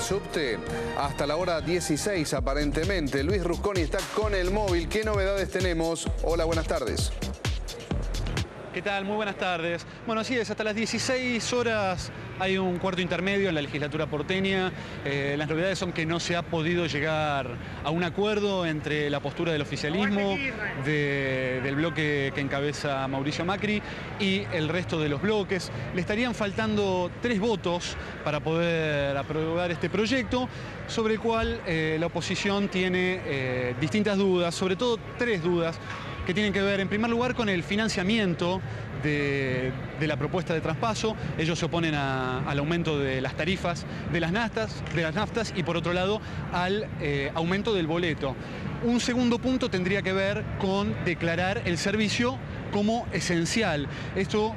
subte hasta la hora 16 aparentemente. Luis Rusconi está con el móvil. ¿Qué novedades tenemos? Hola, buenas tardes. ¿Qué tal? Muy buenas tardes. Bueno, así es, hasta las 16 horas hay un cuarto intermedio en la legislatura porteña. Las novedades son que no se ha podido llegar a un acuerdo entre la postura del oficialismo, del bloque que encabeza Mauricio Macri y el resto de los bloques. Le estarían faltando 3 votos para poder aprobar este proyecto, sobre el cual la oposición tiene distintas dudas, sobre todo 3 dudas, que tienen que ver, en primer lugar, con el financiamiento de la propuesta de traspaso. Ellos se oponen al aumento de las tarifas de las naftas y, por otro lado, al aumento del boleto. Un segundo punto tendría que ver con declarar el servicio como esencial. Esto,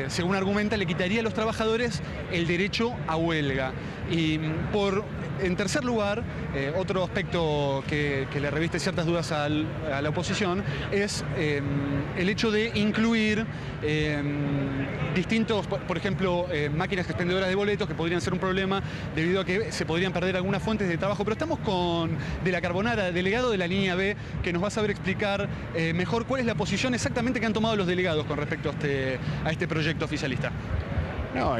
según argumenta, le quitaría a los trabajadores el derecho a huelga. Y en tercer lugar, otro aspecto que le reviste ciertas dudas a la oposición es el hecho de incluir distintos, por ejemplo, máquinas expendedoras de boletos, que podrían ser un problema debido a que se podrían perder algunas fuentes de trabajo. Pero estamos con De la Carbonara, delegado de la línea B, que nos va a saber explicar mejor cuál es la posición exactamente que han tomado los delegados con respecto a este proyecto oficialista. No,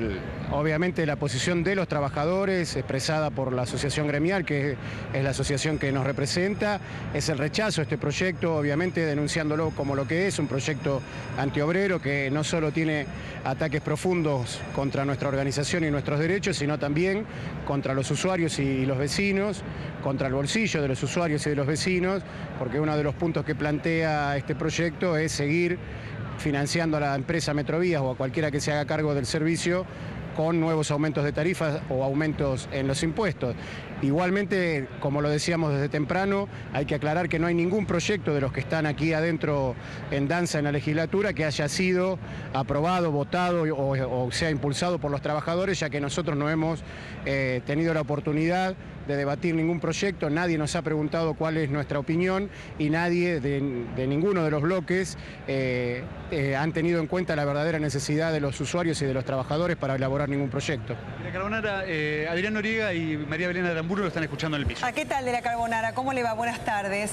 obviamente la posición de los trabajadores, expresada por la asociación gremial, que es la asociación que nos representa, es el rechazo a este proyecto, obviamente denunciándolo como lo que es, un proyecto antiobrero que no solo tiene ataques profundos contra nuestra organización y nuestros derechos, sino también contra los usuarios y los vecinos, contra el bolsillo de los usuarios y de los vecinos, porque uno de los puntos que plantea este proyecto es seguir financiando a la empresa Metrovías o a cualquiera que se haga cargo del servicio con nuevos aumentos de tarifas o aumentos en los impuestos. Igualmente, como lo decíamos desde temprano, hay que aclarar que no hay ningún proyecto de los que están aquí adentro en danza en la legislatura que haya sido aprobado, votado o sea impulsado por los trabajadores, ya que nosotros no hemos tenido la oportunidad de debatir ningún proyecto, nadie nos ha preguntado cuál es nuestra opinión y nadie de ninguno de los bloques han tenido en cuenta la verdadera necesidad de los usuarios y de los trabajadores para elaborar ningún proyecto. De la Carbonara, Adrián Noriega y María Belén Aramburu lo están escuchando en el piso. ¿Qué tal, De la Carbonara? ¿Cómo le va? Buenas tardes.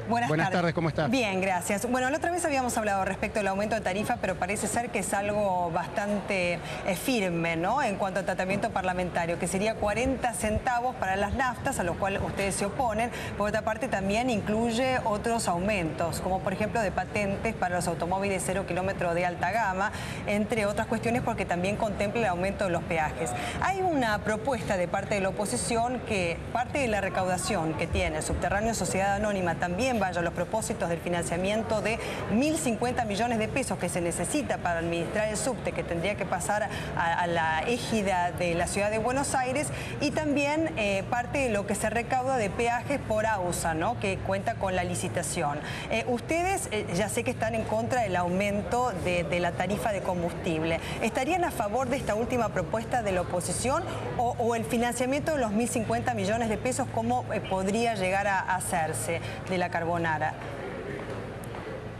Buenas tardes, ¿cómo está? Bien, gracias. Bueno, la otra vez habíamos hablado respecto al aumento de tarifa, pero parece ser que es algo bastante firme, ¿no? En cuanto al tratamiento parlamentario, que sería 40 centavos para las naftas, a lo cual ustedes se oponen. Por otra parte, también incluye otros aumentos, como por ejemplo de patentes para los automóviles 0 kilómetros de alta gama, entre otras cuestiones, porque también contempla el aumento de los peajes. Hay una propuesta de parte de la oposición que parte de la recaudación que tiene el subterráneo Sociedad Anónima también vaya a los propósitos del financiamiento de 1.050 millones de pesos que se necesita para administrar el subte, que tendría que pasar a la égida de la ciudad de Buenos Aires, y también parte de lo que se recauda de peajes por AUSA, ¿no? Que cuenta con la licitación. Ustedes ya sé que están en contra del aumento de la tarifa de combustible. ¿Estarían a favor de esta última propuesta de la oposición o el financiamiento de los 1.050 millones de pesos, cómo podría llegar a hacerse, De la Carbonara?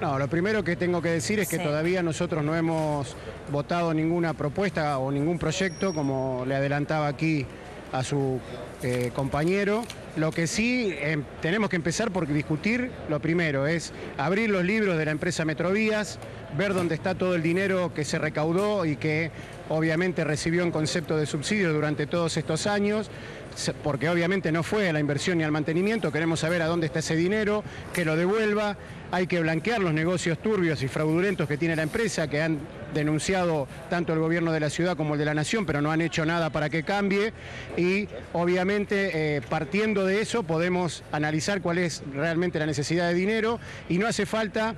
No, lo primero que tengo que decir es que todavía nosotros no hemos votado ninguna propuesta o ningún proyecto, como le adelantaba aquí a su compañero. Lo que sí tenemos que empezar por discutir, lo primero es abrir los libros de la empresa Metrovías, ver dónde está todo el dinero que se recaudó y que obviamente recibió en concepto de subsidio durante todos estos años, porque obviamente no fue a la inversión ni al mantenimiento. Queremos saber a dónde está ese dinero, que lo devuelva. Hay que blanquear los negocios turbios y fraudulentos que tiene la empresa, que han denunciado tanto el gobierno de la ciudad como el de la nación, pero no han hecho nada para que cambie. Y obviamente partiendo de eso podemos analizar cuál es realmente la necesidad de dinero, y no hace falta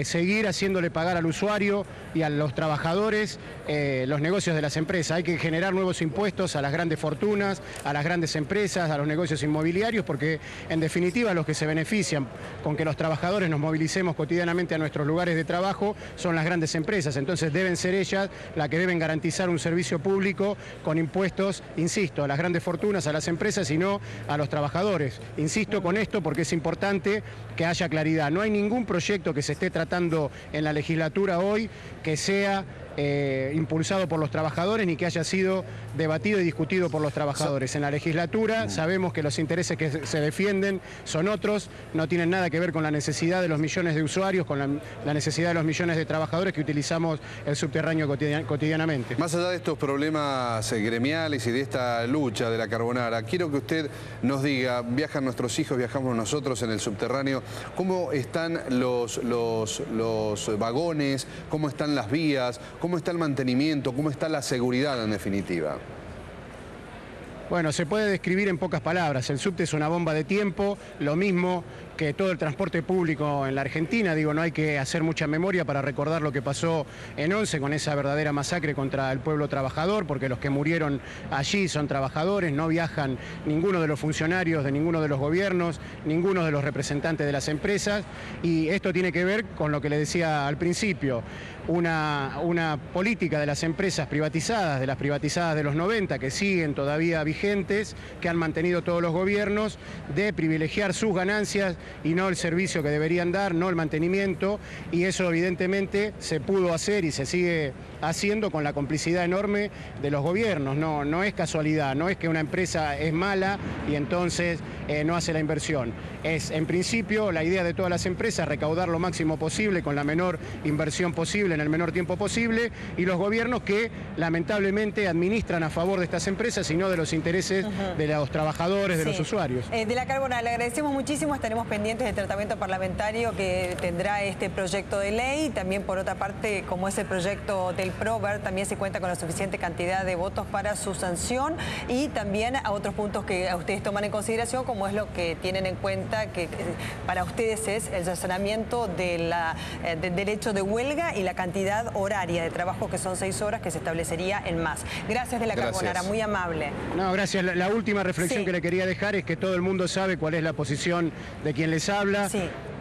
seguir haciéndole pagar al usuario y a los trabajadores los negocios de las empresas. Hay que generar nuevos impuestos a las grandes fortunas, a las grandes empresas, a los negocios inmobiliarios, porque en definitiva los que se benefician con que los trabajadores nos movilicemos cotidianamente a nuestros lugares de trabajo son las grandes empresas. Entonces deben ser ellas las que deben garantizar un servicio público con impuestos, insisto, a las grandes fortunas, a las empresas y no a los trabajadores. Insisto con esto porque es importante que haya claridad. No hay ningún proyecto que se esté tratando en la legislatura hoy que sea impulsado por los trabajadores ni que haya sido debatido y discutido por los trabajadores. En la legislatura sabemos que los intereses que se defienden son otros, no tienen nada que ver con la necesidad de los millones de usuarios, con la necesidad de los millones de trabajadores que utilizamos el subterráneo cotidianamente. Más allá de estos problemas gremiales y de esta lucha de la Carbonara, quiero que usted nos diga, viajan nuestros hijos, viajamos nosotros en el subterráneo, ¿cómo están los vagones? ¿Cómo están las vías? ¿Cómo está el mantenimiento? ¿Cómo está la seguridad en definitiva? Bueno, se puede describir en pocas palabras. El subte es una bomba de tiempo, lo mismo que todo el transporte público en la Argentina. Digo, no hay que hacer mucha memoria para recordar lo que pasó en Once con esa verdadera masacre contra el pueblo trabajador, porque los que murieron allí son trabajadores, no viajan ninguno de los funcionarios de ninguno de los gobiernos, ninguno de los representantes de las empresas, y esto tiene que ver con lo que le decía al principio, una política de las empresas privatizadas, de las privatizadas de los 90, que siguen todavía vigentes, que han mantenido todos los gobiernos, de privilegiar sus ganancias y no el servicio que deberían dar, no el mantenimiento, y eso evidentemente se pudo hacer y se sigue haciendo con la complicidad enorme de los gobiernos. No es casualidad, no es que una empresa es mala y entonces no hace la inversión. Es, en principio, la idea de todas las empresas recaudar lo máximo posible con la menor inversión posible en el menor tiempo posible, y los gobiernos que lamentablemente administran a favor de estas empresas y no de los intereses de los trabajadores, de los usuarios. De la Carbonara, le agradecemos muchísimo, estaremos pendientes del tratamiento parlamentario que tendrá este proyecto de ley. También, por otra parte, como es el proyecto del PROVER, también se cuenta con la suficiente cantidad de votos para su sanción, y también a otros puntos que ustedes toman en consideración, como es lo que tienen en cuenta que para ustedes es el razonamiento del derecho de huelga y la cantidad horaria de trabajo, que son 6 horas, que se establecería en más. Gracias de la Carbonara, muy amable. No, gracias. La última reflexión que le quería dejar es que todo el mundo sabe cuál es la posición de quien les habla.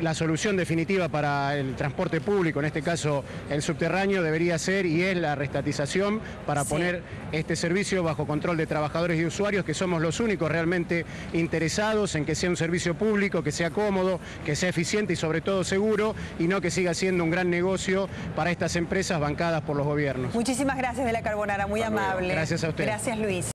La solución definitiva para el transporte público, en este caso el subterráneo, debería ser y es la reestatización para poner este servicio bajo control de trabajadores y usuarios, que somos los únicos realmente interesados en que sea un servicio público, que sea cómodo, que sea eficiente y sobre todo seguro, y no que siga siendo un gran negocio para estas empresas bancadas por los gobiernos. Muchísimas gracias de la Carbonara, muy amable. Gracias a usted. Gracias, Luis.